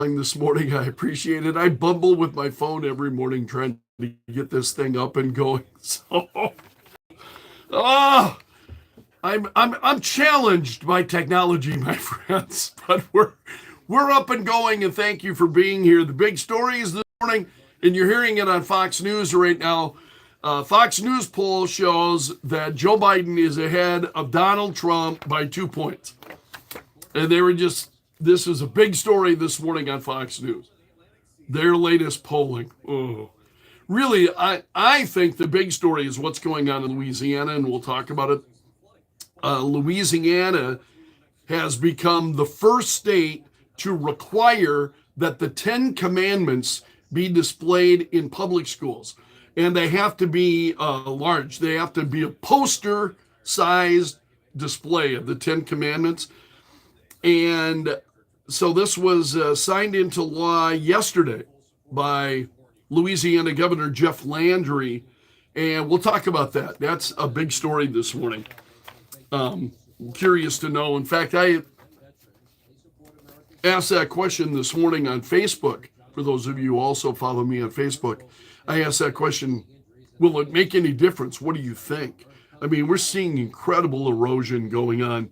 this morning. I appreciate it. I bumble with my phone every morning trying to get this thing up and going. So, ah, I'm challenged by technology, my friends. But we're up and going, and thank you for being here. The big story is this morning, and you're hearing it on Fox News right now. Fox News poll shows that Joe Biden is ahead of Donald Trump by 2 points. And this is a big story this morning on Fox News. Their latest polling. Oh. Really, I think the big story is what's going on in Louisiana, and we'll talk about it. Louisiana has become the first state to require that the 10 Commandments be displayed in public schools. And they have to be large. They have to be a poster-sized display of the 10 Commandments. And so this was signed into law yesterday by Louisiana Governor Jeff Landry. And we'll talk about that. That's a big story this morning. Curious to know. In fact, I asked that question this morning on Facebook. For those of you who also follow me on Facebook, I asked that question, will it make any difference? What do you think? I mean, we're seeing incredible erosion going on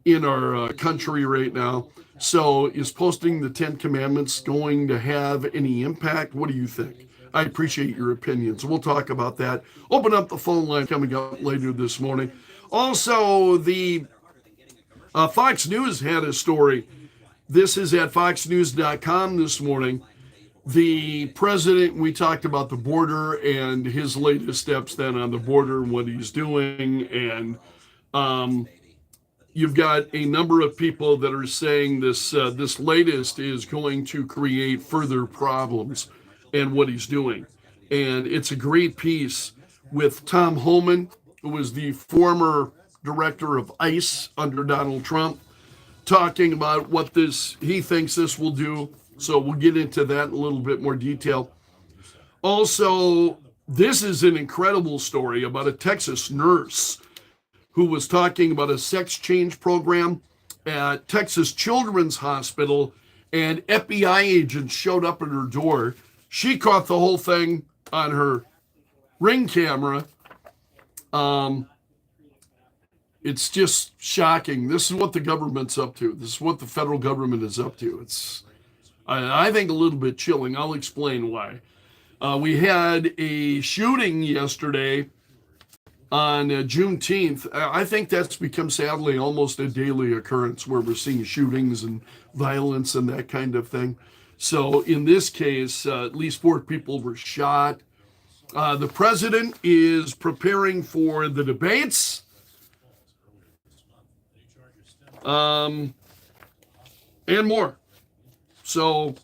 in our country right now. So is posting the 10 Commandments going to have any impact? What do you think? I appreciate your opinions. We'll talk about that. Open up the phone line coming up later this morning. Also, the Fox News had a story. This is at foxnews.com this morning. The president, we talked about the border and his latest steps then on the border and what he's doing. And you've got a number of people that are saying this latest is going to create further problems and what he's doing. And it's a great piece with Tom Homan, who was the former director of ICE under Donald Trump, talking about what he thinks this will do. So we'll get into that in a little bit more detail. Also, this is an incredible story about a Texas nurse who was talking about a sex change program at Texas Children's Hospital, and FBI agents showed up at her door. She caught the whole thing on her Ring camera. It's just shocking. This is what the government's up to. This is what the federal government is up to. It's, I think, a little bit chilling. I'll explain why. We had a shooting yesterday on Juneteenth. I think that's become, sadly, almost a daily occurrence where we're seeing shootings and violence and that kind of thing. So in this case, at least 4 people were shot. The president is preparing for the debates. And more. So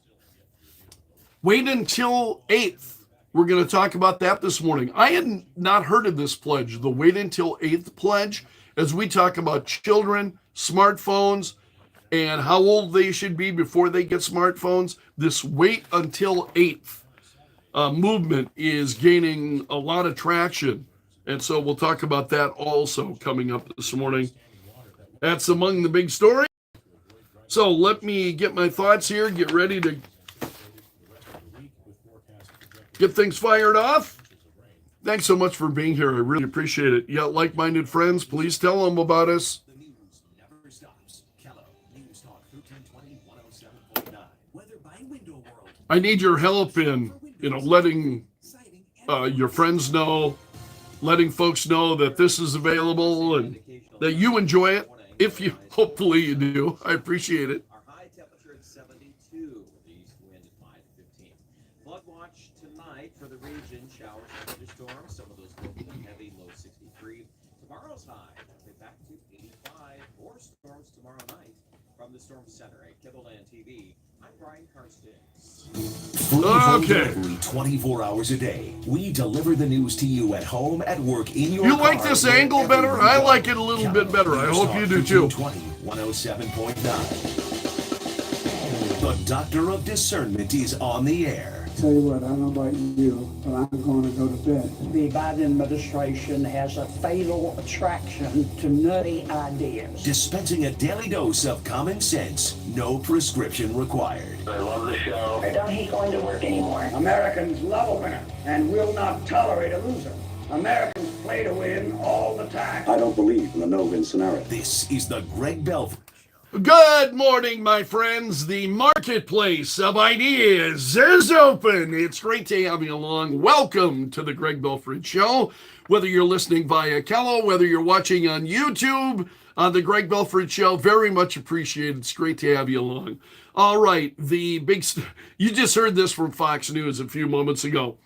wait until 8th. We're going to talk about that this morning. I had not heard of this pledge, the wait until 8th pledge, as we talk about children, smartphones, and how old they should be before they get smartphones. This wait until 8th movement is gaining a lot of traction. And so we'll talk about that also coming up this morning. That's among the big stories. So let me get my thoughts here, get ready to get things fired off. Thanks so much for being here. I really appreciate it. Yeah, like-minded friends, please tell them about us. I need your help in, letting your friends know, letting folks know that this is available and that you enjoy it. If you, hopefully you do. I appreciate it. Our high temperature at 72, with the east wind at 5:15. Flood watch tonight for the region. Showers and thunderstorms. Some of those locally heavy, low 63. Tomorrow's high, back to 85. More storms tomorrow night. From the Storm Center at Kibble-Land TV, I'm Brian Karsten. Okay. 24 hours a day. We deliver the news to you at home, at work, in your You car. like this angle better? I like it a little bit better. I hope you do too. 107.9. The Doctor of Discernment is on the air. Tell you what, I don't know about you, but I'm going to go to bed. The Biden administration has a fatal attraction to nutty ideas. Dispensing a daily dose of common sense, no prescription required. I love the show. I don't hate going to work anymore. Americans love a winner and will not tolerate a loser. Americans play to win all the time. I don't believe in the no-win scenario. This is the Greg Belfrage. Good morning, my friends. The marketplace of ideas is open. It's great to have you along. Welcome to the Greg Belfrage Show. Whether you're listening via Kello, whether you're watching on YouTube, the Greg Belfrage Show, very much appreciated. It's great to have you along. All right, you just heard this from Fox News a few moments ago.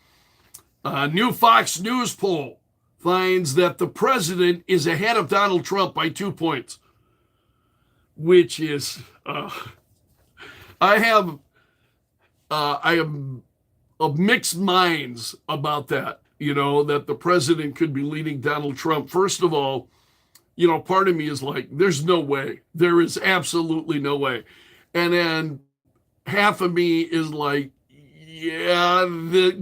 A new Fox News poll finds that the president is ahead of Donald Trump by 2 points. Which is, I am of mixed minds about that, that the president could be leading Donald Trump. First of all, part of me is like, there's no way. There is absolutely no way. And then half of me is like, yeah,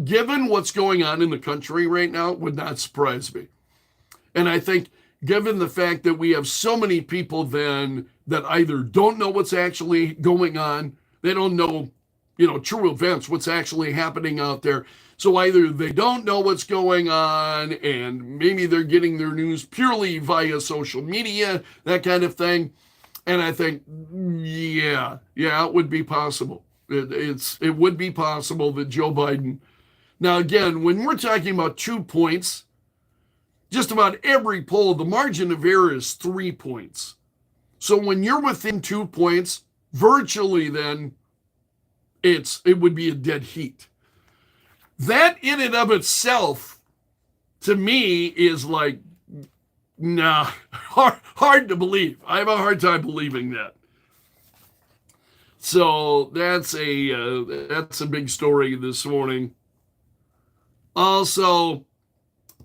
given what's going on in the country right now, would not surprise me. And I think given the fact that we have so many people then that either don't know what's actually going on, they don't know, true events, what's actually happening out there. So either they don't know what's going on and maybe they're getting their news purely via social media, that kind of thing. And I think, yeah, it would be possible. It would be possible that Joe Biden. Now, again, when we're talking about 2 points, just about every poll, the margin of error is 3 points. So when you're within 2 points, virtually then it would be a dead heat. That in and of itself, to me, is like, nah, hard to believe. I have a hard time believing that. So that's a big story this morning. Also,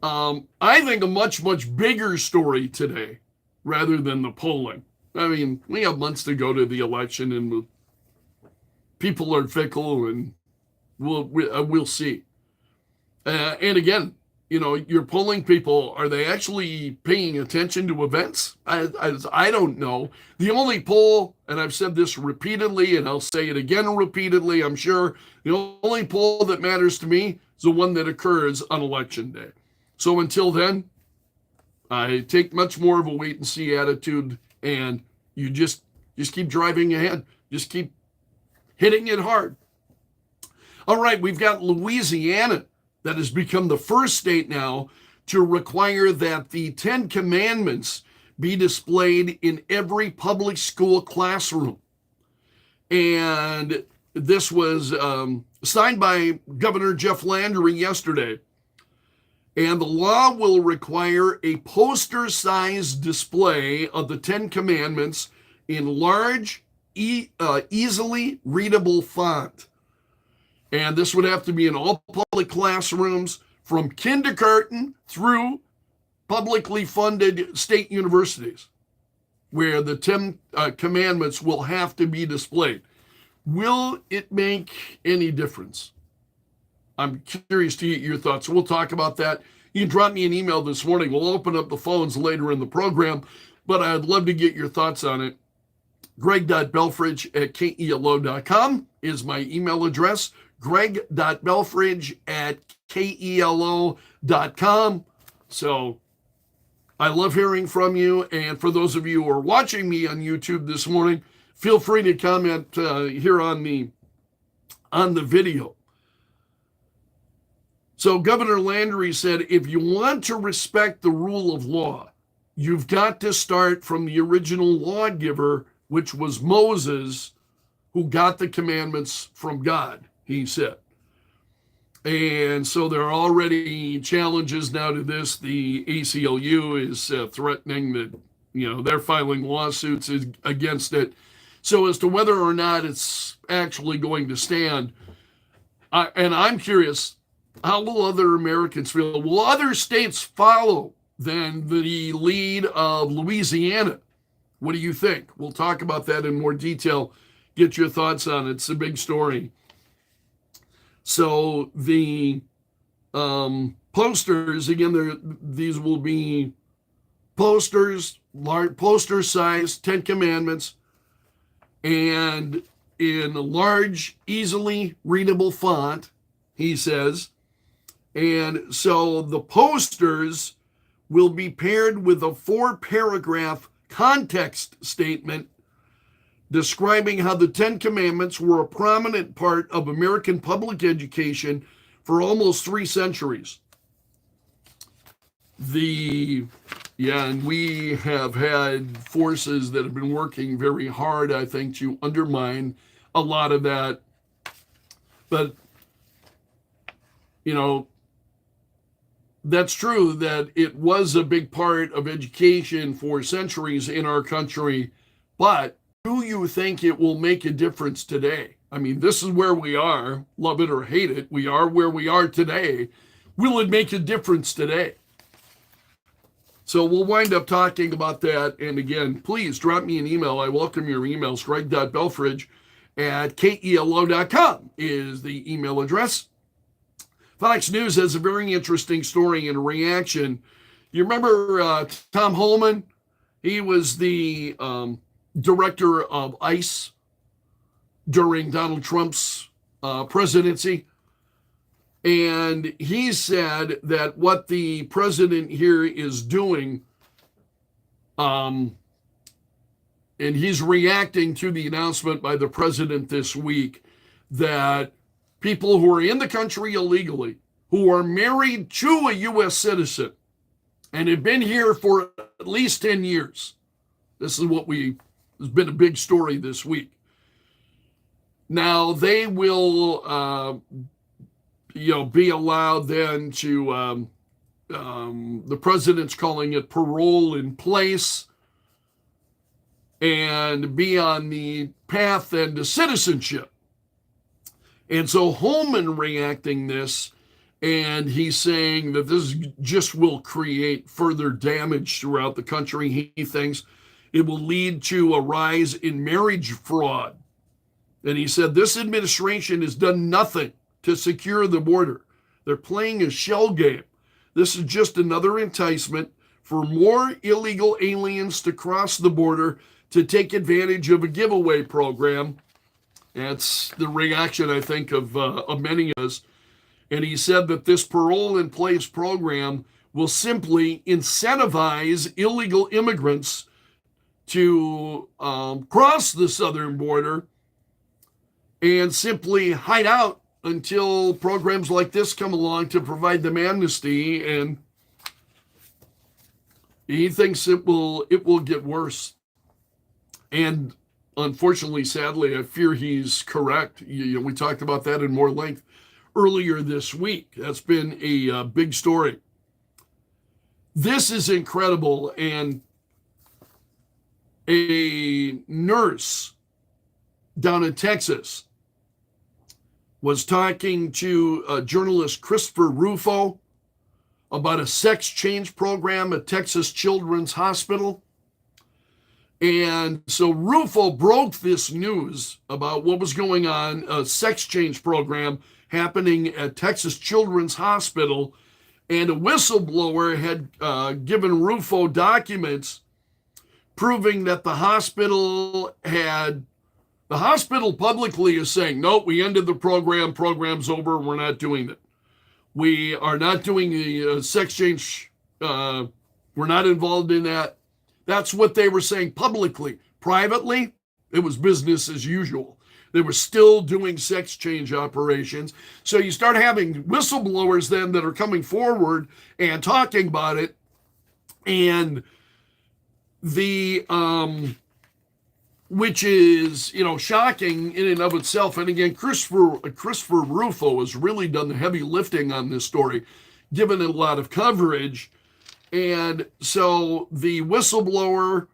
I think a much, much bigger story today rather than the polling. I mean, we have months to go to the election and people are fickle and we'll see. And again, your polling people, are they actually paying attention to events? I don't know. The only poll, and I've said this repeatedly, and I'll say it again repeatedly, I'm sure, the only poll that matters to me is the one that occurs on Election Day. So until then, I take much more of a wait and see attitude, and you just keep driving ahead. Just keep hitting it hard. All right, we've got Louisiana that has become the first state now to require that the 10 Commandments be displayed in every public school classroom. And this was signed by Governor Jeff Landry yesterday. And the law will require a poster-sized display of the 10 Commandments in large, easily readable font. And this would have to be in all public classrooms from kindergarten through publicly funded state universities, where the 10 Commandments will have to be displayed. Will it make any difference? I'm curious to get your thoughts. We'll talk about that. You can drop me an email this morning. We'll open up the phones later in the program, but I'd love to get your thoughts on it. greg.belfrage@kelo.com is my email address. greg.belfrage@kelo.com. So I love hearing from you. And for those of you who are watching me on YouTube this morning, feel free to comment here on the video. So Governor Landry said, if you want to respect the rule of law, you've got to start from the original lawgiver, which was Moses, who got the commandments from God, he said. And so there are already challenges now to this. The ACLU is threatening that, they're filing lawsuits against it. So as to whether or not it's actually going to stand, and I'm curious, how will other Americans feel? Will other states follow then the lead of Louisiana? What do you think? We'll talk about that in more detail. Get your thoughts on it. It's a big story. So the posters, again, these will be posters, large poster size, 10 Commandments, and in a large, easily readable font, he says. And so the posters will be paired with a 4-paragraph context statement describing how the 10 Commandments were a prominent part of American public education for almost 3 centuries. And we have had forces that have been working very hard, I think, to undermine a lot of that. But, that's true that it was a big part of education for centuries in our country. But do you think it will make a difference today? I mean, this is where we are, love it or hate it. We are where we are today. Will it make a difference today? So we'll wind up talking about that. And again, please drop me an email. I welcome your emails. greg.belfrage@kelo.com is the email address. Fox News has a very interesting story and a reaction. You remember Tom Holman? He was the director of ICE during Donald Trump's presidency. And he said that what the president here is doing, and he's reacting to the announcement by the president this week that people who are in the country illegally, who are married to a U.S. citizen and have been here for at least 10 years. This is has been a big story this week. Now they will, be allowed then to, the president's calling it parole in place, and be on the path then to citizenship. And so Holman reacting this, and he's saying that this just will create further damage throughout the country. He thinks it will lead to a rise in marriage fraud. And he said this administration has done nothing to secure the border. They're playing a shell game. This is just another enticement for more illegal aliens to cross the border to take advantage of a giveaway program. That's the reaction, I think, of many of us. And he said that this parole in place program will simply incentivize illegal immigrants to cross the southern border and simply hide out until programs like this come along to provide them amnesty. And he thinks it will get worse. And unfortunately, sadly, I fear he's correct. We talked about that in more length earlier this week. That's been a big story. This is incredible. And a nurse down in Texas was talking to journalist Christopher Rufo about a sex change program at Texas Children's Hospital. And so Rufo broke this news about what was going on, a sex change program happening at Texas Children's Hospital. And a whistleblower had given Rufo documents proving that the hospital publicly is saying, nope, we ended the program. Program's over. We're not doing it. We are not doing the sex change. We're not involved in that. That's what they were saying publicly. Privately, it was business as usual. They were still doing sex change operations. So you start having whistleblowers then that are coming forward and talking about it. And the, which is, shocking in and of itself. And again, Christopher Rufo has really done the heavy lifting on this story, given it a lot of coverage. And so the whistleblower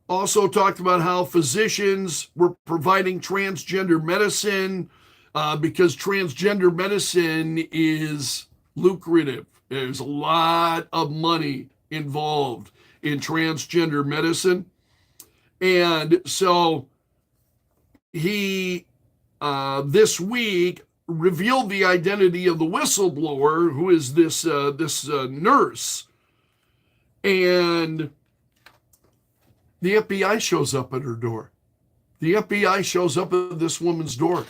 also talked about how physicians were providing transgender medicine because transgender medicine is lucrative. There's a lot of money involved in transgender medicine. And so he, this week, revealed the identity of the whistleblower, who is this nurse, and the FBI shows up at her door. The FBI shows up at this woman's door.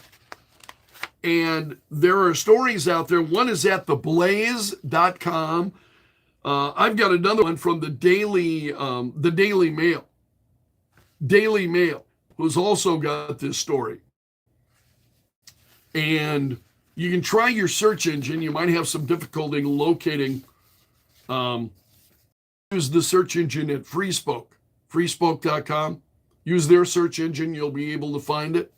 And there are stories out there. One is at theblaze.com. I've got another one from the Daily Mail. Daily Mail, who's also got this story. And you can try your search engine. You might have some difficulty locating. Use the search engine at freespoke.com. Use their search engine. You'll be able to find it.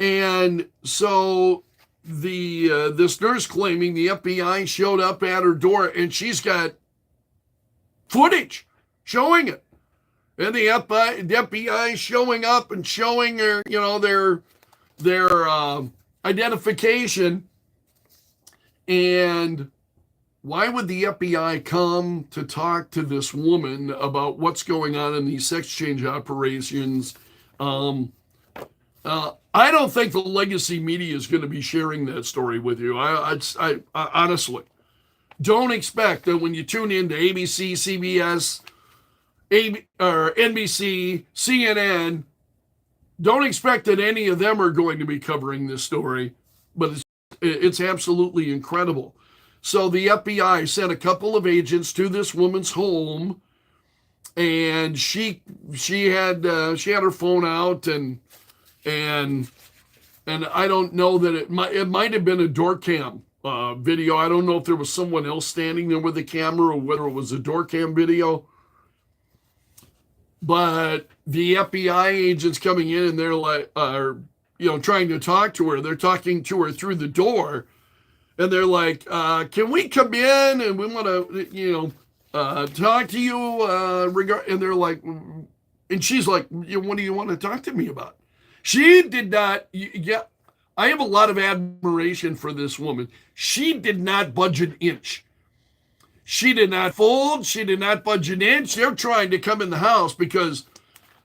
And so this nurse claiming the FBI showed up at her door, and she's got footage showing it. And the FBI showing up and showing her, their identification. And why would the FBI come to talk to this woman about what's going on in these sex change operations? I don't think the legacy media is going to be sharing that story with you. I honestly don't expect that when you tune into ABC, CBS, or NBC, CNN, don't expect that any of them are going to be covering this story, but it's absolutely incredible. So the FBI sent a couple of agents to this woman's home, and she had her phone out, and I don't know that it might have been a door cam video. I don't know if there was someone else standing there with a camera or whether it was a door cam video. But the FBI agents coming in, and they're like, trying to talk to her. They're talking to her through the door, and they're like, "Can we come in? And we want to, talk to you." And they're like, and she's like, "What do you want to talk to me about?" She did not. Yeah, I have a lot of admiration for this woman. She did not budge an inch. She did not fold. She did not budge an inch. They're trying to come in the house because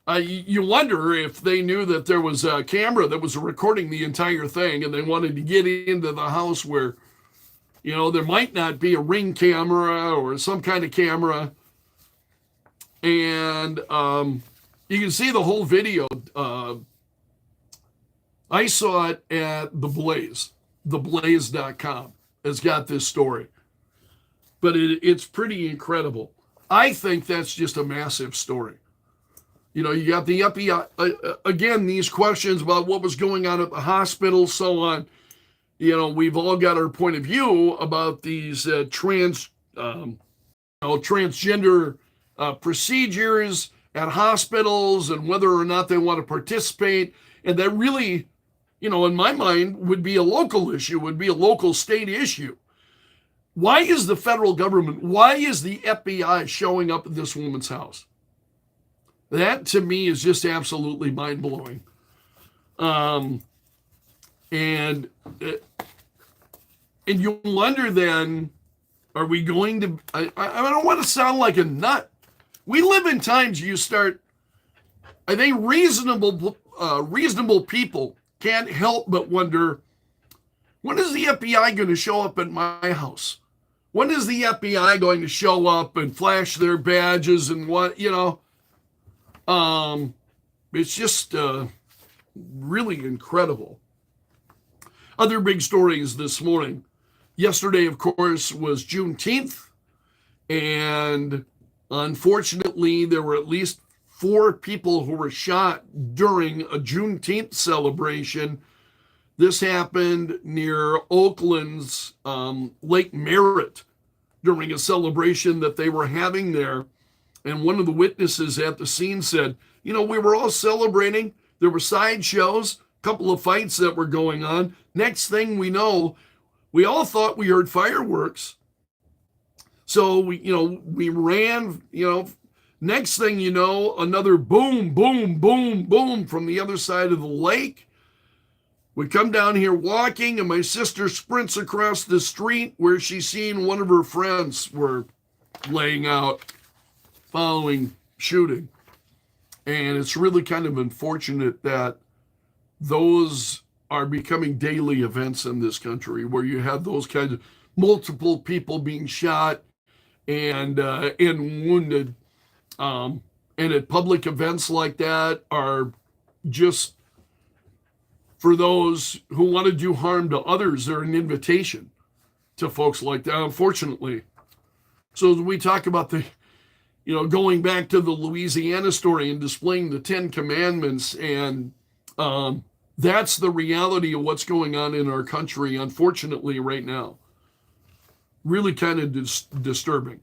you wonder if they knew that there was a camera that was recording the entire thing, and they wanted to get into the house where, there might not be a Ring camera or some kind of camera. And you can see the whole video. I saw it at The Blaze. Theblaze.com has got this story. But it's pretty incredible. I think that's just a massive story. You got the FBI, again, these questions about what was going on at the hospital, so on. We've all got our point of view about these transgender procedures at hospitals and whether or not they want to participate. And that really, in my mind, would be a local issue, would be a local state issue. Why is the federal government, why is the FBI showing up at this woman's house? That, to me, is just absolutely mind-blowing. And you wonder then, are we going to, I don't want to sound like a nut. We live in times I think reasonable people can't help but wonder, when is the FBI going to show up at my house? When is the FBI going to show up and flash their badges and what, it's just really incredible. Other big stories this morning. Yesterday, of course, was Juneteenth, and unfortunately, there were at least 4 people who were shot during a Juneteenth celebration. This happened near Oakland's Lake Merritt during a celebration that they were having there. And one of the witnesses at the scene said, we were all celebrating. There were sideshows, a couple of fights that were going on. Next thing we know, we all thought we heard fireworks. So we ran, next thing you know, another boom, boom, boom, boom from the other side of the lake. We come down here walking, and my sister sprints across the street where she's seen one of her friends were laying out following shooting. And it's really kind of unfortunate that those are becoming daily events in this country, where you have those kinds of multiple people being shot and wounded, and at public events like that are just for those who want to do harm to others. They're an invitation to folks like that, unfortunately. So as we talk about going back to the Louisiana story and displaying the Ten Commandments, and that's the reality of what's going on in our country, unfortunately, right now. Really kind of disturbing.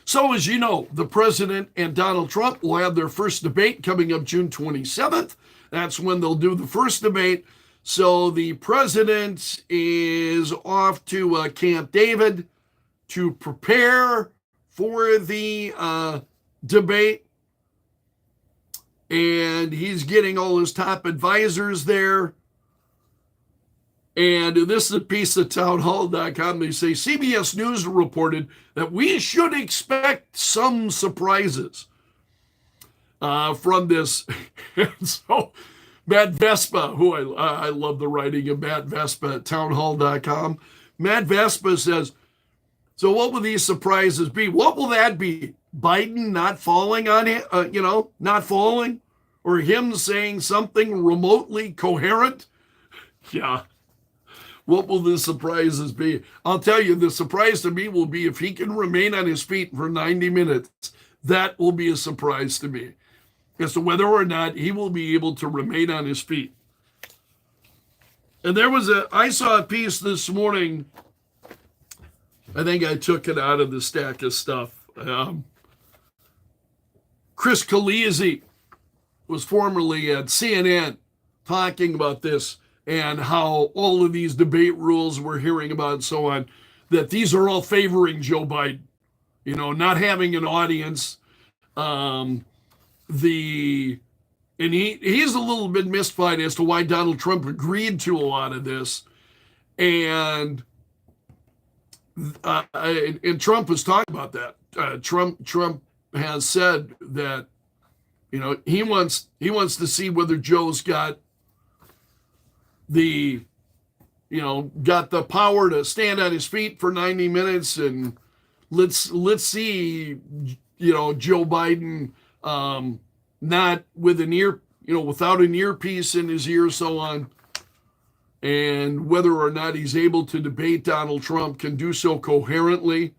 So, as you know, the president and Donald Trump will have their first debate coming up June 27th. That's when they'll do the first debate. So the president is off to Camp David to prepare for the debate. And he's getting all his top advisors there. And this is a piece of townhall.com. They say CBS News reported that we should expect some surprises from this. And so Matt Vespa, who I love the writing of Matt Vespa at townhall.com. Matt Vespa says, so what will these surprises be? What will that be? Biden not falling on him, not falling? Or him saying something remotely coherent? Yeah. What will the surprises be? I'll tell you, the surprise to me will be if he can remain on his feet for 90 minutes. That will be a surprise to me as to whether or not he will be able to remain on his feet. And I saw a piece this morning. I think I took it out of the stack of stuff. Chris Khaleesi was formerly at CNN talking about this and how all of these debate rules we're hearing about and so on, that these are all favoring Joe Biden, not having an audience. And he's a little bit mystified as to why Donald Trump agreed to a lot of this. And Trump was talking about that. Trump has said that, he wants to see whether Joe's got the power to stand on his feet for 90 minutes, and let's see, Joe Biden not with an ear, without an earpiece in his ear, so on, and whether or not he's able to debate Donald Trump, can do so coherently.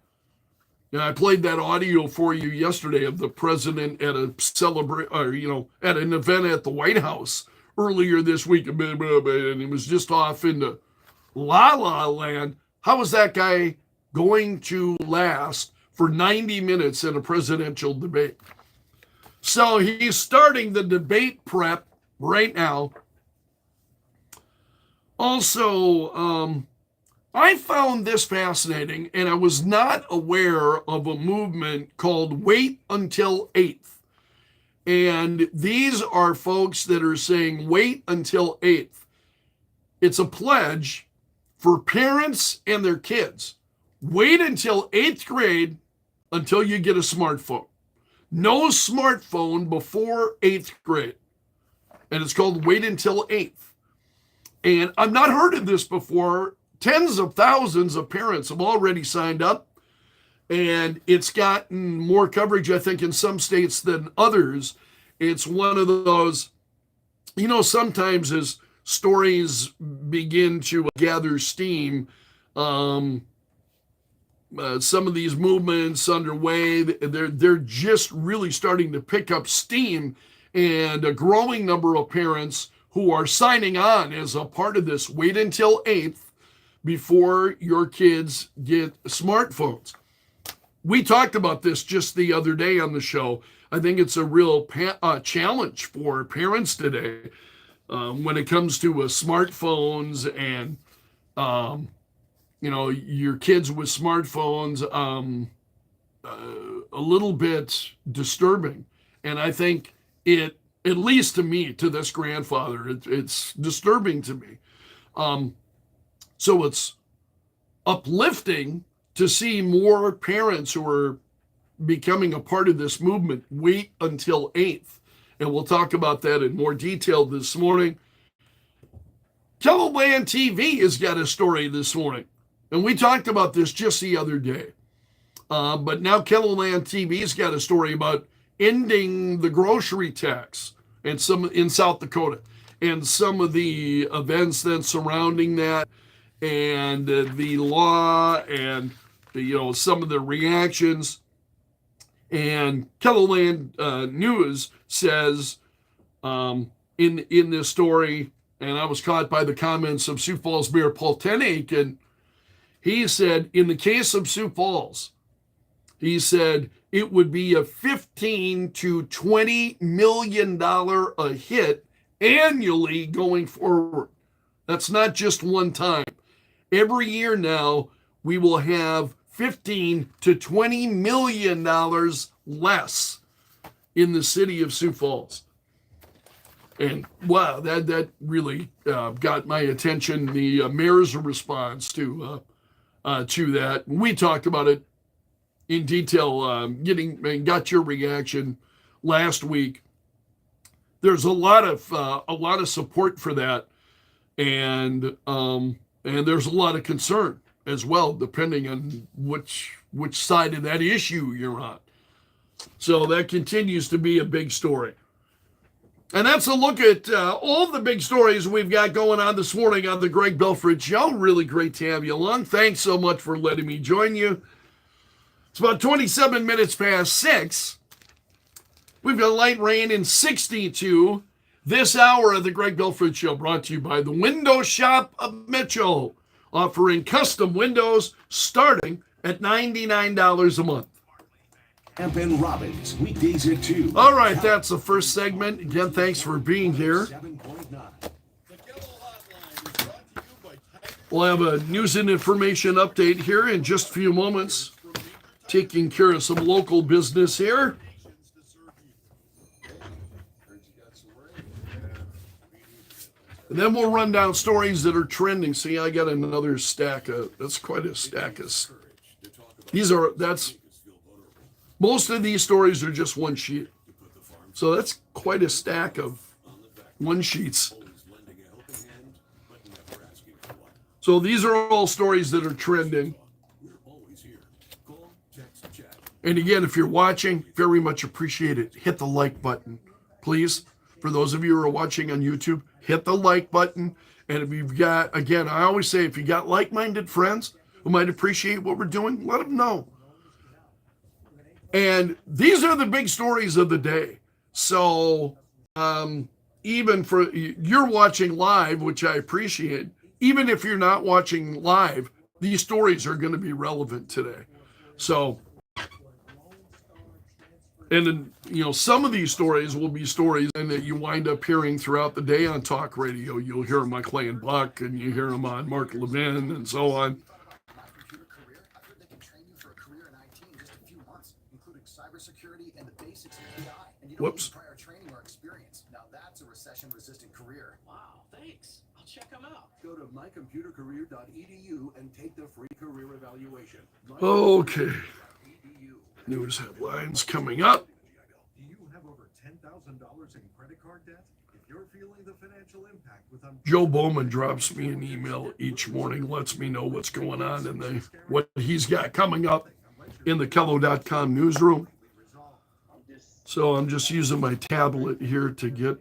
And I played that audio for you yesterday of the president at a at an event at the White House earlier this week, and he was just off into la la land. How is that guy going to last for 90 minutes in a presidential debate? So he's starting the debate prep right now. Also, I found this fascinating, and I was not aware of a movement called Wait Until 8th. And these are folks that are saying wait until 8th. It's a pledge for parents and their kids. Wait until 8th grade until you get a smartphone. No smartphone before 8th grade. And it's called Wait Until 8th. And I've not heard of this before. Tens of thousands of parents have already signed up. And it's gotten more coverage, I think, in some states than others. It's one of those, sometimes as stories begin to gather steam, some of these movements underway, they're just really starting to pick up steam, and a growing number of parents who are signing on as a part of this Wait Until 8th before your kids get smartphones. We talked about this just the other day on the show. I think it's a real challenge for parents today when it comes to smartphones and, your kids with smartphones, a little bit disturbing. And I think it, at least to me, to this grandfather, it's disturbing to me. So it's uplifting to see more parents who are becoming a part of this movement. Wait until 8th. And we'll talk about that in more detail this morning. Keloland TV has got a story this morning, and we talked about this just the other day. But now Keloland TV's got a story about ending the grocery tax and some in South Dakota, and some of the events then surrounding that, and the law, and some of the reactions. And Keloland News says in this story, and I was caught by the comments of Sioux Falls Mayor Paul Tenake, and he said, in the case of Sioux Falls, he said it would be a $15 to $20 million a hit annually going forward. That's not just one time. Every year now, we will have $15 to $20 million less in the city of Sioux Falls. And wow, that really got my attention. The mayor's response to that. We talked about it in detail, got your reaction last week. There's a lot of support for that, and there's a lot of concern as well, depending on which side of that issue you're on. So that continues to be a big story. And that's a look at all the big stories we've got going on this morning on the Greg Belfrage Show. Really great to have you along. Thanks so much for letting me join you. It's about 27 minutes past 6. We've got light rain in 62. This hour of the Greg Belfrage Show brought to you by the Window Shop of Mitchell, offering custom windows starting at $99 a month. Camp and Robbins, weekdays at 2. All right, that's the first segment. Again, thanks for being here. 7.9. We'll have a news and information update here in just a few moments. Taking care of some local business here. And then we'll run down stories that are trending. See, I got another stack of, that's quite a stack of, most of these stories are just one sheet. So that's quite a stack of one sheets. So these are all stories that are trending. And again, if you're watching, very much appreciate it. Hit the like button, please. For those of you who are watching on YouTube, hit the like button. And if you've got, again, I always say, if you got like-minded friends who might appreciate what we're doing, let them know. And these are the big stories of the day. So even for, you're watching live, which I appreciate, even if you're not watching live, these stories are going to be relevant today. So, and then, some of these stories will be stories that you wind up hearing throughout the day on talk radio. You'll hear them on Clay and Buck, and you hear them on Mark Levin, and so on. Cybersecurity and the basics of AI, and you don't Whoops. need prior training or experience. Now that's a recession-resistant career. Wow, thanks. I'll check them out. Go to mycomputercareer.edu and take the free career evaluation. Okay. News headlines coming up. Do you have over $10,000 in credit card debt? If you're feeling the financial impact with Joe Bowman drops me an email each morning, lets me know what's going on and what he's got coming up in the Kello.com newsroom. So I'm just using my tablet here to get.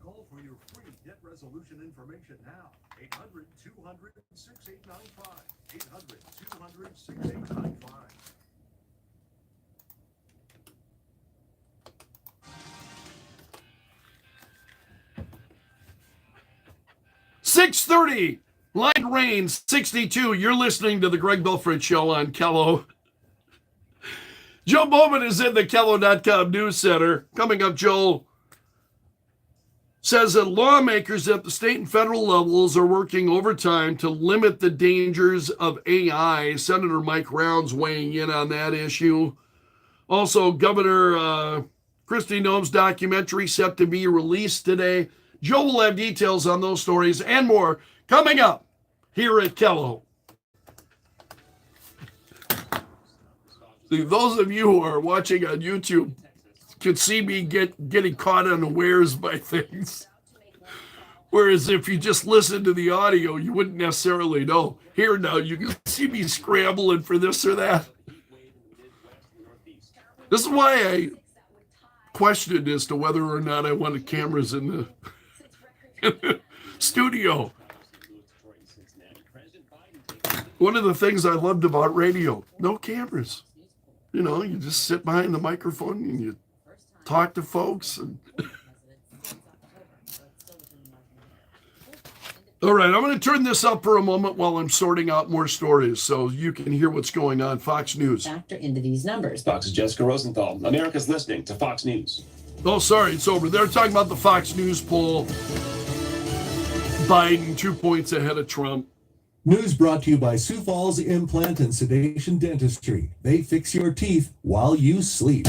call for your free debt resolution information now. 800-200-6895. 800-200-6895. $6:30. Light rain, 62. You're listening to the Greg Belfrage Show on Kello. Joe Bowman is in the Kello.com News Center. Coming up, Joe says that lawmakers at the state and federal levels are working overtime to limit the dangers of AI. Senator Mike Rounds weighing in on that issue. Also, Governor Kristi Noem's documentary set to be released today. Joe will have details on those stories and more coming up here at Kello. Those of you who are watching on YouTube, could see me getting caught unawares by things. Whereas if you just listen to the audio, you wouldn't necessarily know. Here now, you can see me scrambling for this or that. This is why I questioned as to whether or not I wanted cameras in the studio. One of the things I loved about radio, no cameras. You know, you just sit behind the microphone and you talk to folks. And all right, I'm going to turn this up for a moment while I'm sorting out more stories so you can hear what's going on. Fox News. Factor into these numbers. Fox's Jessica Rosenthal. America's listening to Fox News. Oh, sorry, it's over. They're talking about the Fox News poll. Biden 2 points ahead of Trump. News brought to you by Sioux Falls Implant and Sedation Dentistry. They fix your teeth while you sleep.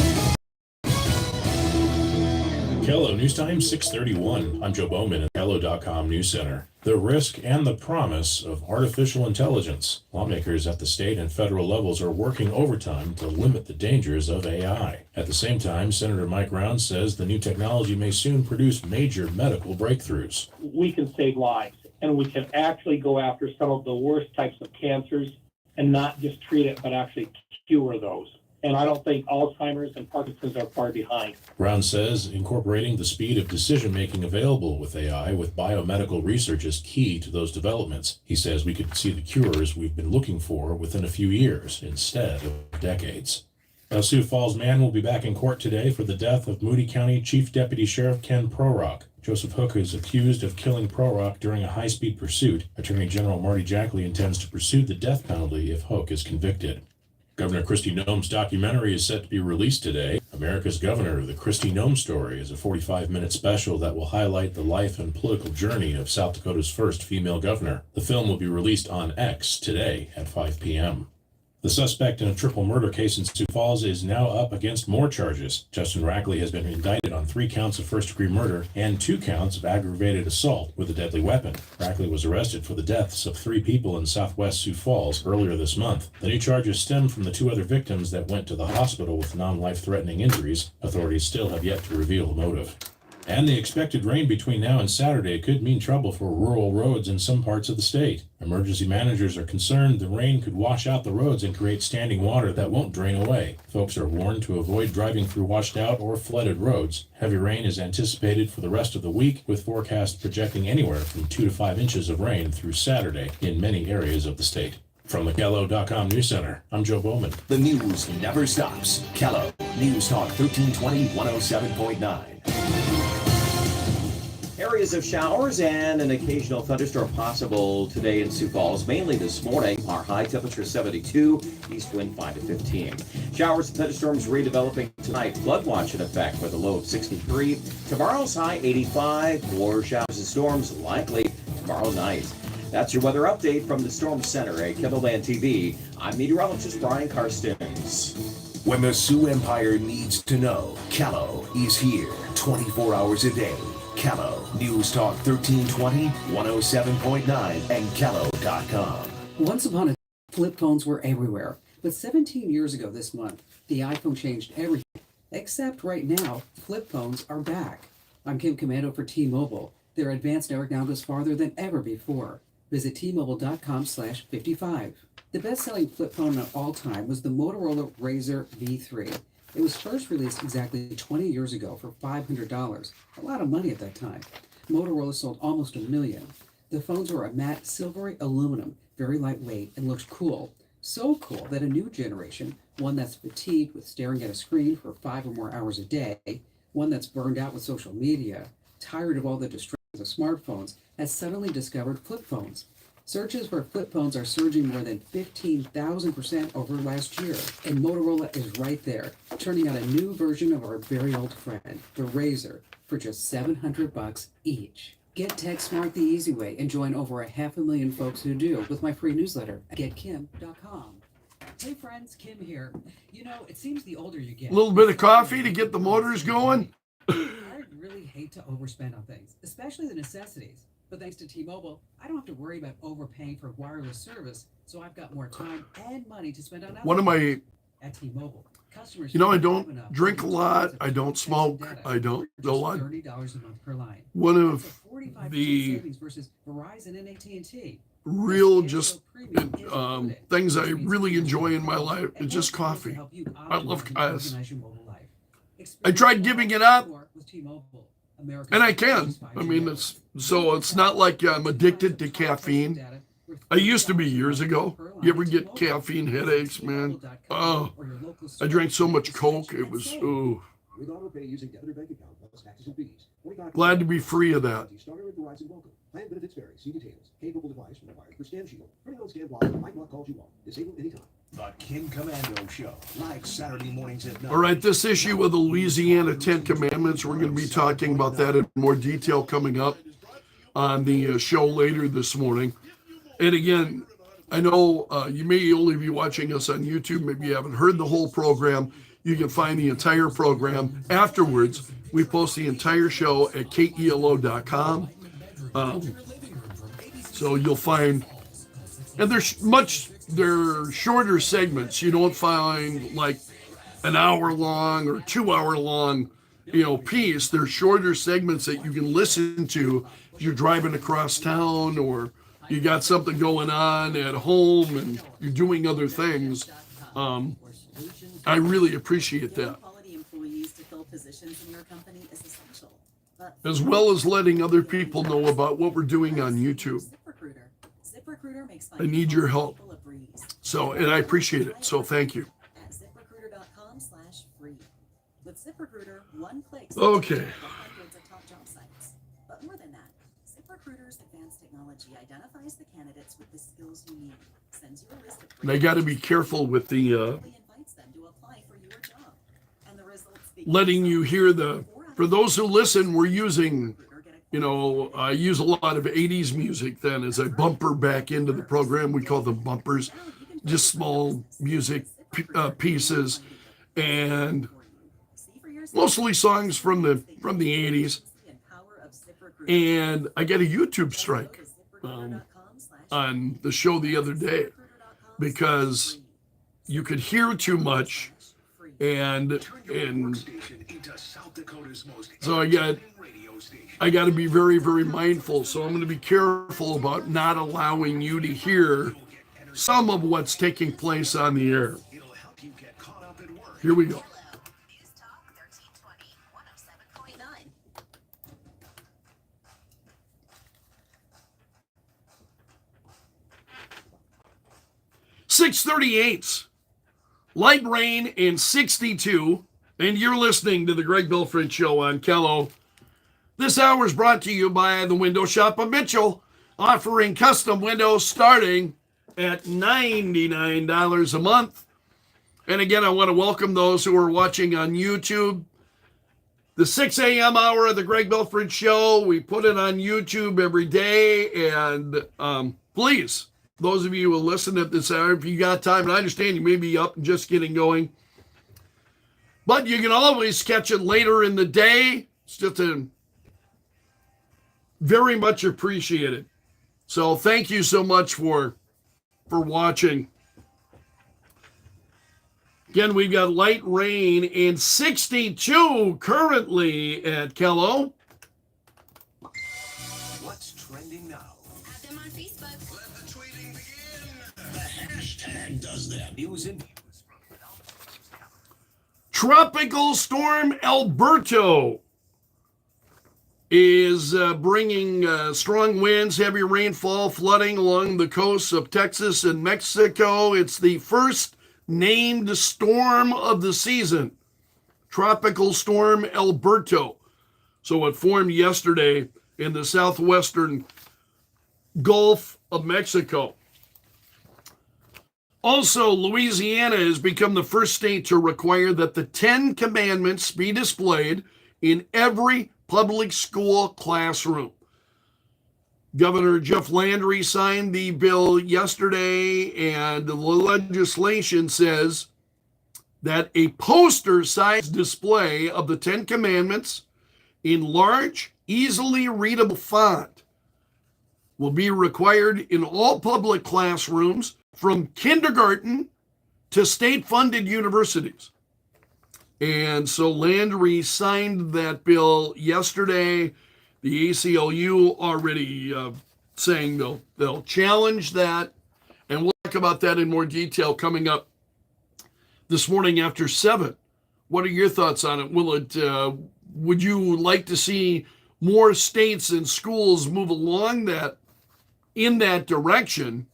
Kello News Time 6:31. I'm Joe Bowman at Kello.com News Center. The risk and the promise of artificial intelligence. Lawmakers at the state and federal levels are working overtime to limit the dangers of AI. At the same time, Senator Mike Rounds says the new technology may soon produce major medical breakthroughs. We can save lives, and we can actually go after some of the worst types of cancers and not just treat it, but actually cure those. And I don't think Alzheimer's and Parkinson's are far behind. Rounds says incorporating the speed of decision-making available with AI with biomedical research is key to those developments. He says we could see the cures we've been looking for within a few years instead of decades. A Sioux Falls man will be back in court today for the death of Moody County Chief Deputy Sheriff Ken Prorock. Joseph Hook is accused of killing Prorock during a high-speed pursuit. Attorney General Marty Jackley intends to pursue the death penalty if Hook is convicted. Governor Kristi Noem's documentary is set to be released today. America's Governor, The Kristi Noem Story, is a 45-minute special that will highlight the life and political journey of South Dakota's first female governor. The film will be released on X today at 5 p.m. The suspect in a triple murder case in Sioux Falls is now up against more charges. Justin Rackley has been indicted on 3 counts of first-degree murder and 2 counts of aggravated assault with a deadly weapon. Rackley was arrested for the deaths of 3 people in southwest Sioux Falls earlier this month. The new charges stem from the 2 other victims that went to the hospital with non-life-threatening injuries. Authorities still have yet to reveal the motive. And the expected rain between now and Saturday could mean trouble for rural roads in some parts of the state. Emergency managers are concerned the rain could wash out the roads and create standing water that won't drain away. Folks are warned to avoid driving through washed out or flooded roads. Heavy rain is anticipated for the rest of the week, with forecasts projecting anywhere from 2 to 5 inches of rain through Saturday in many areas of the state. From the Kello.com News Center, I'm Joe Bowman. The news never stops. Kello, News Talk 1320, 107.9. Areas of showers and an occasional thunderstorm possible today in Sioux Falls, mainly this morning. Our high temperature 72, east wind 5 to 15. Showers and thunderstorms redeveloping tonight. Flood watch in effect with a low of 63. Tomorrow's high 85. More showers and storms likely tomorrow night. That's your weather update from the Storm Center at Kindleland TV. I'm meteorologist Brian Karstens. When the Sioux Empire needs to know, Kello is here 24 hours a day. Kello, News Talk 1320, 107.9, and Kello.com. Once upon a time, flip phones were everywhere. But 17 years ago this month, the iPhone changed everything. Except right now, flip phones are back. I'm Kim Commando for T-Mobile. Their advanced network now goes farther than ever before. Visit T-Mobile.com/55. The best-selling flip phone of all time was the Motorola Razr V3. It was first released exactly 20 years ago for $500, a lot of money at that time. Motorola sold almost 1 million. The phones were a matte silvery aluminum, very lightweight, and looked cool. So cool that a new generation, one that's fatigued with staring at a screen for 5 or more hours a day, one that's burned out with social media, tired of all the distractions of smartphones, has suddenly discovered flip phones. Searches for flip phones are surging more than 15,000% over last year, and Motorola is right there, turning out a new version of our very old friend, the Razr, for just $700 each. Get TechSmart the easy way and join over 500,000 folks who do with my free newsletter at getkim.com. Hey friends, Kim here. You know, it seems the older you get, A little bit of coffee to get the motors going. I really hate to overspend on things, especially the necessities. But thanks to T-Mobile, I don't have to worry about overpaying for wireless service, so I've got more time and money to spend on other One of my things. At T-Mobile, customers You know, I have don't enough drink a lot. I don't smoke. I don't a lot. One of the real just things I really enjoy in my life is just coffee. I love I tried giving it up, and I can. I mean, it's not like I'm addicted to caffeine. I used to be years ago. You ever get caffeine headaches, man? Oh, I drank so much Coke. It was, ooh. Glad to be free of that. Plan benefits vary. See details. Capable device required for Scan Shield. Printing on scan block. Might not call you on. Disable anytime. The Kim Commando Show. Live Saturday mornings at 9. All right, this issue of the Louisiana 10 Commandments, we're going to be talking about that in more detail coming up on the show later this morning. And again, I know you may only be watching us on YouTube. Maybe you haven't heard the whole program. You can find the entire program afterwards. We post the entire show at kelo.com. So you'll find, and they're shorter segments. You don't find like an hour long or 2 hour long, piece. They're shorter segments that you can listen to if you're driving across town or you got something going on at home and you're doing other things. I really appreciate that. As well as letting other people know about what we're doing on YouTube. I need your help. So, and I appreciate it. So thank you. Okay. But more than that, ZipRecruiter's advanced technology identifies the candidates with the skills you need, sends you a list of And I got to be careful with the letting you hear for those who listen, we're using, I use a lot of 80s music then as I bumper back into the program. We call them bumpers, just small music pieces, and mostly songs from the 80s. And I got a YouTube strike on the show the other day because you could hear too much, and so I got to be very, very mindful. So I'm going to be careful about not allowing you to hear some of what's taking place on the air. Here we go. News Talk 1320, 107.9. 6:38, light rain and 62, and you're listening to the Greg Belfrage Show on Kello. This hour is brought to you by the Window Shop of Mitchell, offering custom windows starting at $99 a month. And again, I want to welcome those who are watching on YouTube. The 6 a.m. hour of the Greg Belfrage Show, we put it on YouTube every day. And please, those of you who listen at this hour, if you got time, and I understand you may be up and just getting going, but you can always catch it later in the day. It's just very much appreciated. So thank you so much for watching. Again, we've got light rain and 62 currently at Kello. What's trending now? Have them on Facebook. Let the tweeting begin. The hashtag does that. News and views from Philadelphia. Tropical storm Alberto is bringing strong winds, heavy rainfall, flooding along the coasts of Texas and Mexico. It's the first named storm of the season, Tropical Storm Alberto. So it formed yesterday in the southwestern Gulf of Mexico. Also, Louisiana has become the first state to require that the 10 Commandments be displayed in every public school classroom. Governor Jeff Landry signed the bill yesterday, and the legislation says that a poster-sized display of the 10 Commandments in large, easily readable font will be required in all public classrooms from kindergarten to state-funded universities. And so Landry signed that bill yesterday. The ACLU already saying they'll challenge that. And we'll talk about that in more detail coming up this morning after 7. What are your thoughts on it? Would you like to see more states and schools move along in that direction?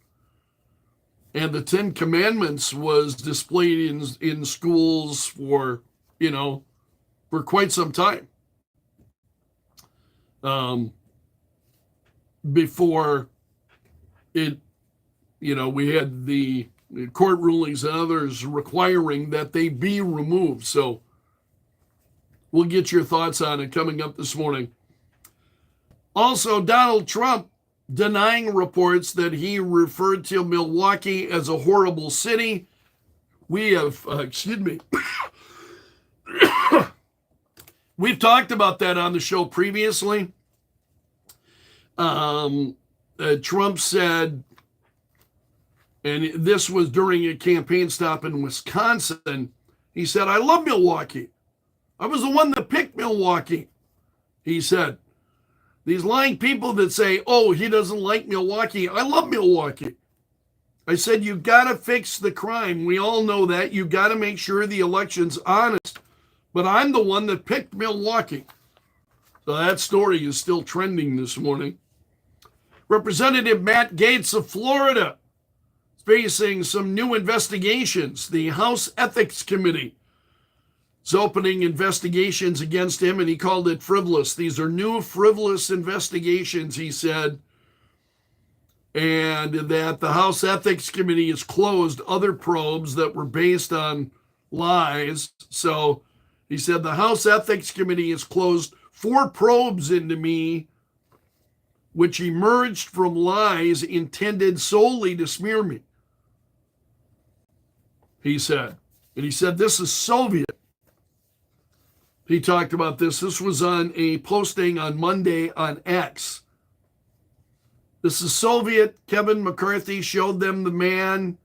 And the 10 Commandments was displayed in schools for quite some time. Before it, we had the court rulings and others requiring that they be removed. So we'll get your thoughts on it coming up this morning. Also, Donald Trump denying reports that he referred to Milwaukee as a horrible city. We have, we've talked about that on the show previously. Trump said, and this was during a campaign stop in Wisconsin, he said, "I love Milwaukee. I was the one that picked Milwaukee." He said, these lying people that say, "Oh, he doesn't like Milwaukee. I love Milwaukee." I said, you got to fix the crime. We all know that. You got to make sure the election's honest. But I'm the one that picked Milwaukee. So that story is still trending this morning. Representative Matt Gaetz of Florida is facing some new investigations. The House Ethics Committee is opening investigations against him, and he called it frivolous. These are new frivolous investigations, he said, and that the House Ethics Committee has closed other probes that were based on lies. So he said the House Ethics Committee has closed 4 probes into me, which emerged from lies intended solely to smear me, he said. And he said, this is Soviet. He talked about this. This was on a posting on Monday on X. This is Soviet. Kevin McCarthy showed them the man,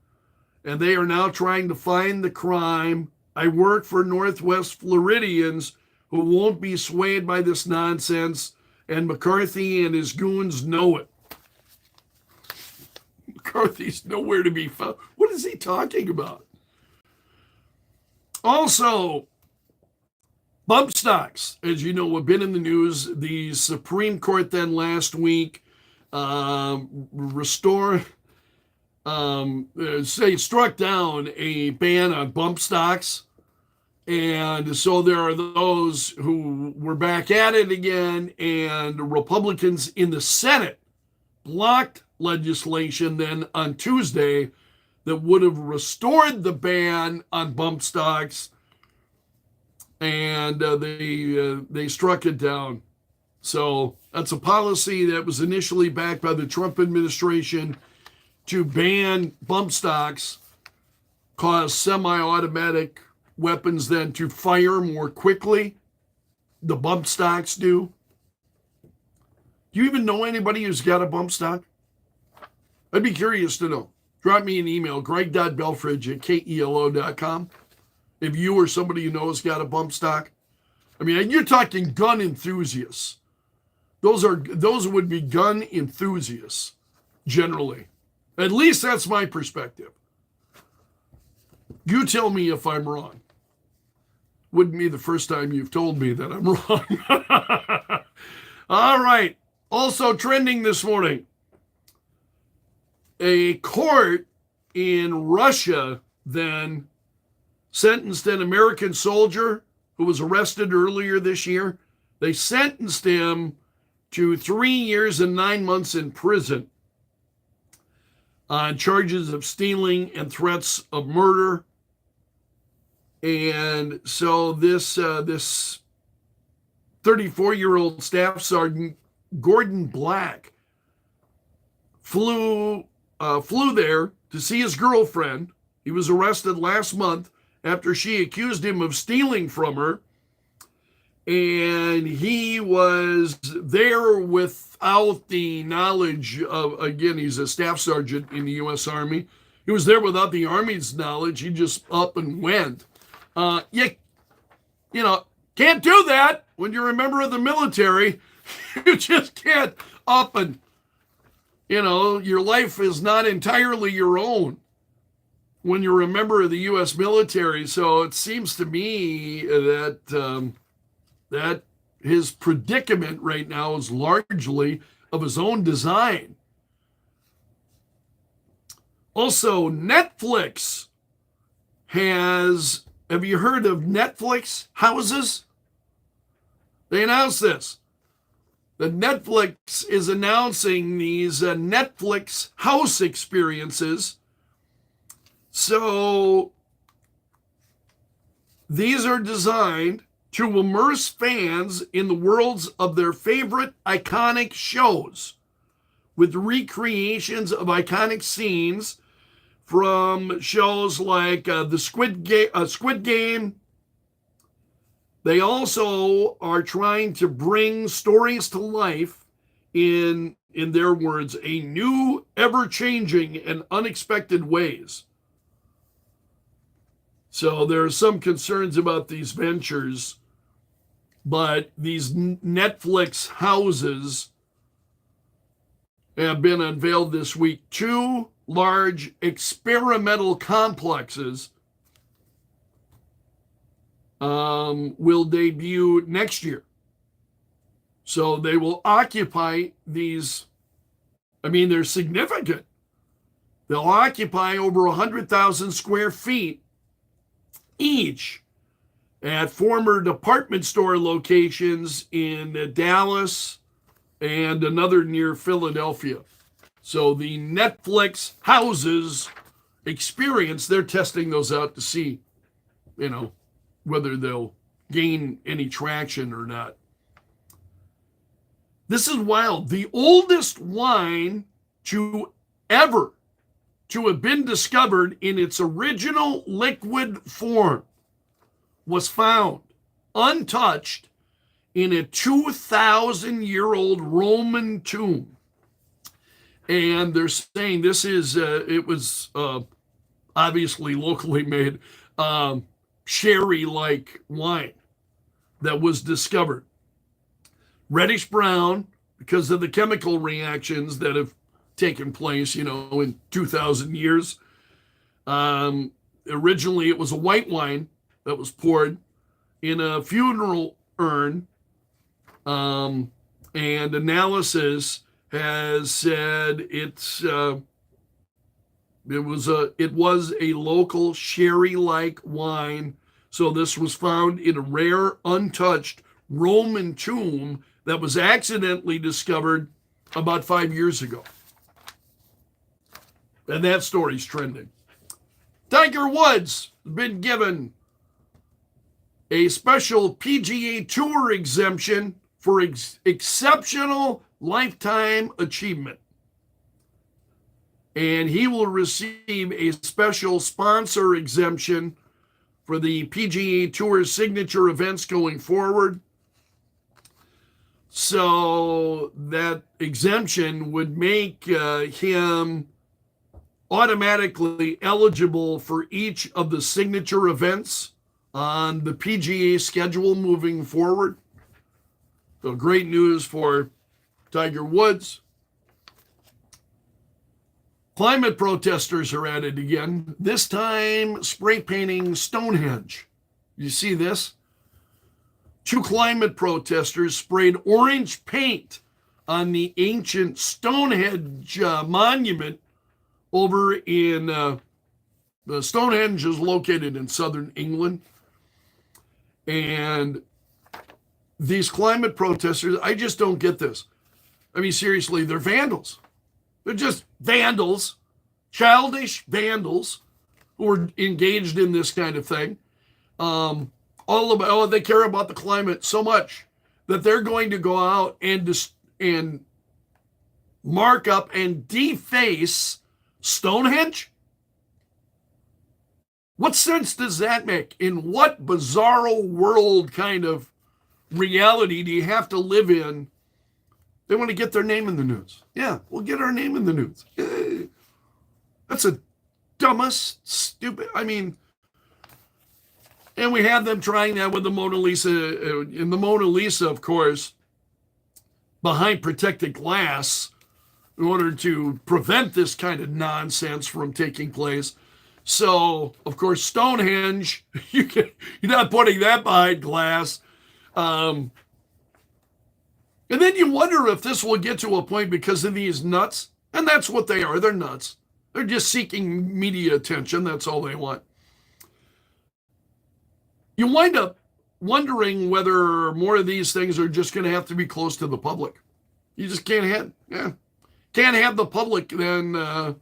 and they are now trying to find the crime. I work for Northwest Floridians who won't be swayed by this nonsense, and McCarthy and his goons know it. McCarthy's nowhere to be found. What is he talking about? Also, bump stocks, as you know, have been in the news. The Supreme Court then last week struck down a ban on bump stocks. And so there are those who were back at it again, and Republicans in the Senate blocked legislation then on Tuesday that would have restored the ban on bump stocks, and they struck it down. So that's a policy that was initially backed by the Trump administration to ban bump stocks, cause semi-automatic weapons then to fire more quickly. The bump stocks do. Do you even know anybody who's got a bump stock? I'd be curious to know. Drop me an email, greg.belfrage@kelo.com, if you or somebody you know has got a bump stock. I mean, you're talking gun enthusiasts. Those would be gun enthusiasts, generally. At least that's my perspective. You tell me if I'm wrong. Wouldn't be the first time you've told me that I'm wrong. All right. Also trending this morning, a court in Russia then sentenced an American soldier who was arrested earlier this year. They sentenced him to 3 years and 9 months in prison on charges of stealing and threats of murder. And so this 34-year-old Staff Sergeant Gordon Black flew there to see his girlfriend. He was arrested last month after she accused him of stealing from her. And he was there without the knowledge of, again, he's a staff sergeant in the U.S. Army, He was there without the Army's knowledge. He just up and went. You know, can't do that when you're a member of the military. You just can't up and, your life is not entirely your own when you're a member of the U.S. military. So it seems to me that that his predicament right now is largely of his own design. Also, Netflix have you heard of Netflix houses? They announced this. The Netflix is announcing these Netflix house experiences. So these are designed to immerse fans in the worlds of their favorite iconic shows with recreations of iconic scenes from shows like the Squid Game. They also are trying to bring stories to life in their words, a new, ever-changing, and unexpected ways. So there are some concerns about these ventures, but these Netflix houses have been unveiled this week. 2 large experimental complexes will debut next year. So they will occupy these, they're significant. They'll occupy over 100,000 square feet each at former department store locations in Dallas and another near Philadelphia. So the Netflix houses experience, they're testing those out to see, whether they'll gain any traction or not. This is wild. The oldest wine to have been discovered in its original liquid form was found untouched in a 2,000-year-old Roman tomb. And they're saying this is, it was obviously locally made sherry-like wine that was discovered. Reddish brown because of the chemical reactions that have taken place, in 2,000 years. Originally, it was a white wine that was poured in a funeral urn, and analysis has said it was a local sherry-like wine. So this was found in a rare, untouched Roman tomb that was accidentally discovered about 5 years ago. And that story's trending. Tiger Woods has been given a special PGA Tour exemption for exceptional lifetime achievement. And he will receive a special sponsor exemption for the PGA Tour signature events going forward. So that exemption would make him automatically eligible for each of the signature events on the PGA schedule moving forward. So great news for Tiger Woods. Climate protesters are at it again, this time spray painting Stonehenge. You see this? 2 climate protesters sprayed orange paint on the ancient Stonehenge monument over in Stonehenge is located in southern England. And these climate protesters, I just don't get this. Seriously, they're vandals. They're just vandals, childish vandals who are engaged in this kind of thing. They care about the climate so much that they're going to go out and mark up and deface Stonehenge? What sense does that make? In what bizarro world kind of reality do you have to live in? They want to get their name in the news. Yeah, we'll get our name in the news. That's a dumbest, stupid. I mean, and we had them trying that with the Mona Lisa. In the Mona Lisa, of course, behind protected glass in order to prevent this kind of nonsense from taking place. So, of course, Stonehenge, you're not putting that behind glass. And then you wonder if this will get to a point because of these nuts. And that's what they are. They're nuts. They're just seeking media attention. That's all they want. You wind up wondering whether more of these things are just going to have to be close to the public. You just can't have the public then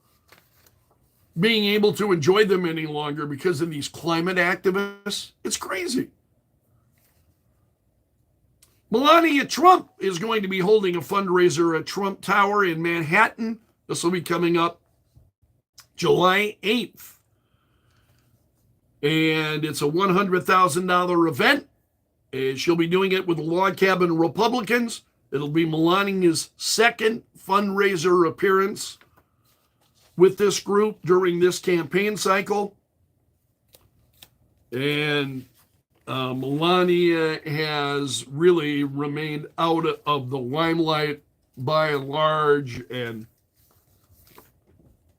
being able to enjoy them any longer because of these climate activists. It's crazy. Melania Trump is going to be holding a fundraiser at Trump Tower in Manhattan. This will be coming up July 8th. And it's a $100,000 event. And she'll be doing it with the Log Cabin Republicans. It'll be Melania's second fundraiser appearance with this group during this campaign cycle. And Melania has really remained out of the limelight by and large. And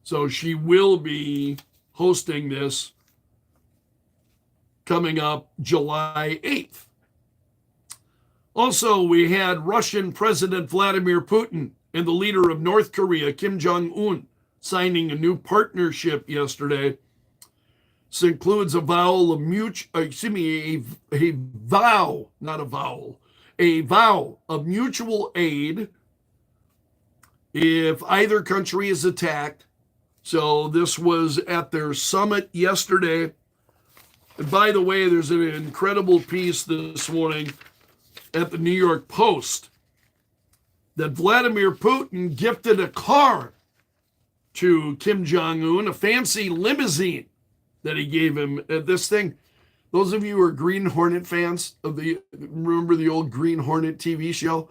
so she will be hosting this coming up July 8th. Also, we had Russian President Vladimir Putin and the leader of North Korea, Kim Jong-un, signing a new partnership yesterday. This includes a vow of mutual aid if either country is attacked. So this was at their summit yesterday. And by the way, there's an incredible piece this morning at the New York Post that Vladimir Putin gifted a car to Kim Jong-un, a fancy limousine that he gave him. This thing, those of you who are Green Hornet fans remember the old Green Hornet TV show?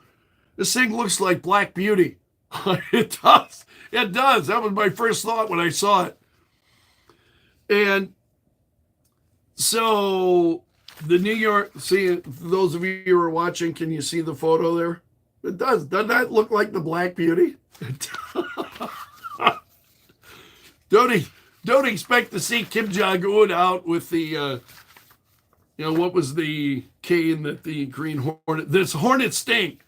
This thing looks like Black Beauty. It does. It does. That was my first thought when I saw it. And so the New York, see, those of you who are watching, can you see the photo there? It does. Doesn't that look like the Black Beauty? Don't expect to see Kim Jong-un out with the, what was the cane that the Green Hornet, this Hornet Sting.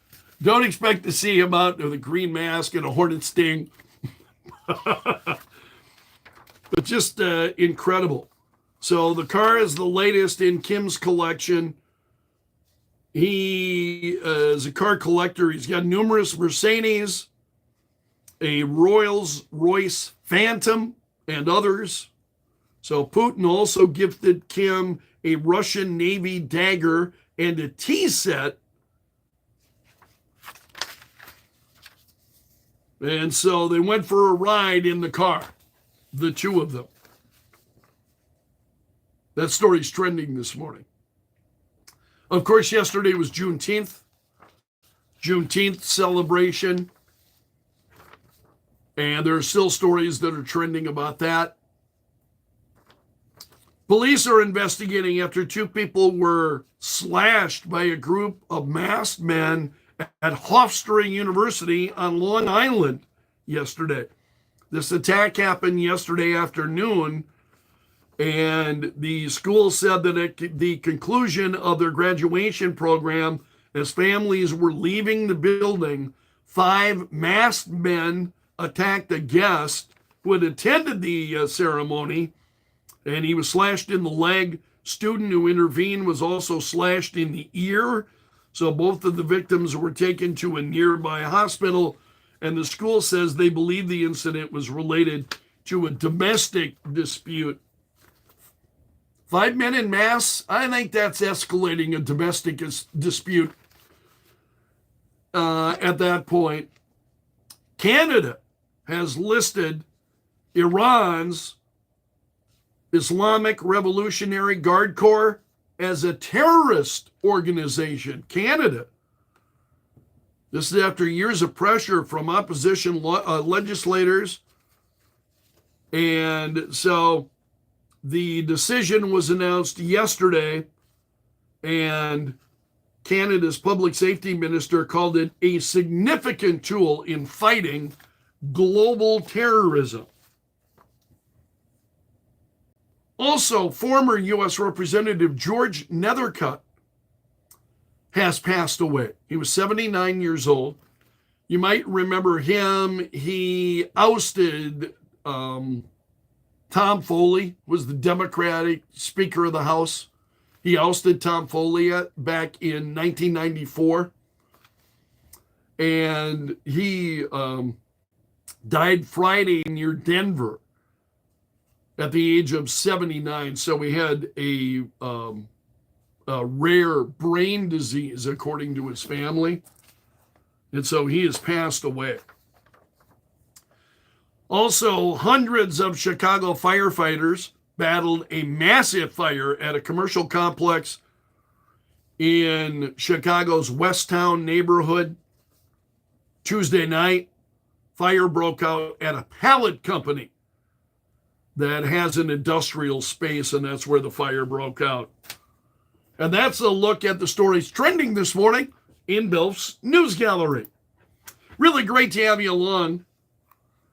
Don't expect to see him out with a green mask and a Hornet Sting. But just incredible. So the car is the latest in Kim's collection. He is a car collector. He's got numerous Mercedes, a Rolls-Royce Phantom, and others. So Putin also gifted Kim a Russian Navy dagger and a tea set. And so they went for a ride in the car, the two of them. That story's trending this morning. Of course, yesterday was Juneteenth celebration. And there are still stories that are trending about that. Police are investigating after two people were slashed by a group of masked men at Hofstra University on Long Island yesterday. This attack happened yesterday afternoon, and the school said that at the conclusion of their graduation program, as families were leaving the building, 5 masked men attacked a guest who had attended the ceremony, and he was slashed in the leg. Student who intervened was also slashed in the ear. So both of the victims were taken to a nearby hospital, and the school says they believe the incident was related to a domestic dispute. 5 men en masse, I think that's escalating a domestic dispute at that point. Canada has listed Iran's Islamic Revolutionary Guard Corps as a terrorist organization. Canada. This is after years of pressure from opposition legislators And so the decision was announced yesterday, and Canada's public safety minister called it a significant tool in fighting global terrorism. Also, former U.S. Representative George Nethercutt has passed away. He was 79 years old. You might remember him. He ousted Tom Foley, was the Democratic Speaker of the House. He ousted Tom Foley back in 1994. And he died Friday near Denver at the age of 79. So he had a rare brain disease, according to his family. And so he has passed away. Also, hundreds of Chicago firefighters battled a massive fire at a commercial complex in Chicago's Westtown neighborhood. Tuesday night, fire broke out at a pallet company that has an industrial space, and that's where the fire broke out. And that's a look at the stories trending this morning in Belf's News Gallery. Really great to have you along.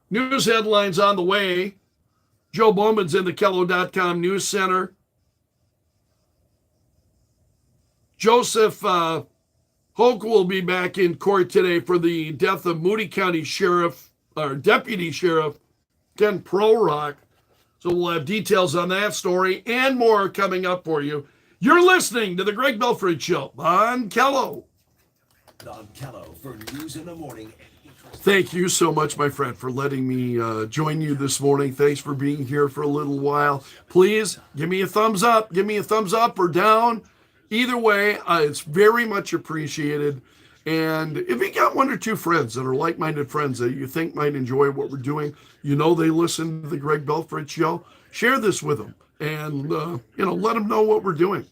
News headlines on the way. Joe Bowman's in the Kello.com News Center. Joseph Hoke will be back in court today for the death of Moody County Deputy Sheriff Ken Prorock. So we'll have details on that story and more coming up for you. You're listening to the Greg Belfrage Show on Kello. On Kello for News in the Morning. Thank you so much, my friend, for letting me join you this morning. Thanks for being here for a little while. Please give me a thumbs up. Give me a thumbs up or down. Either way, it's very much appreciated. And if you got one or two friends that are like-minded friends that you think might enjoy what we're doing, you know they listen to the Greg Belfrage Show, share this with them and, let them know what we're doing.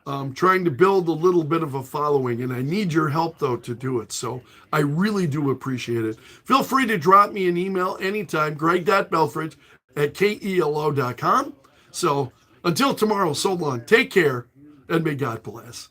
I'm trying to build a little bit of a following, and I need your help, though, to do it. So I really do appreciate it. Feel free to drop me an email anytime, greg.belfrage@kelo.com. So until tomorrow, so long. Take care, and may God bless.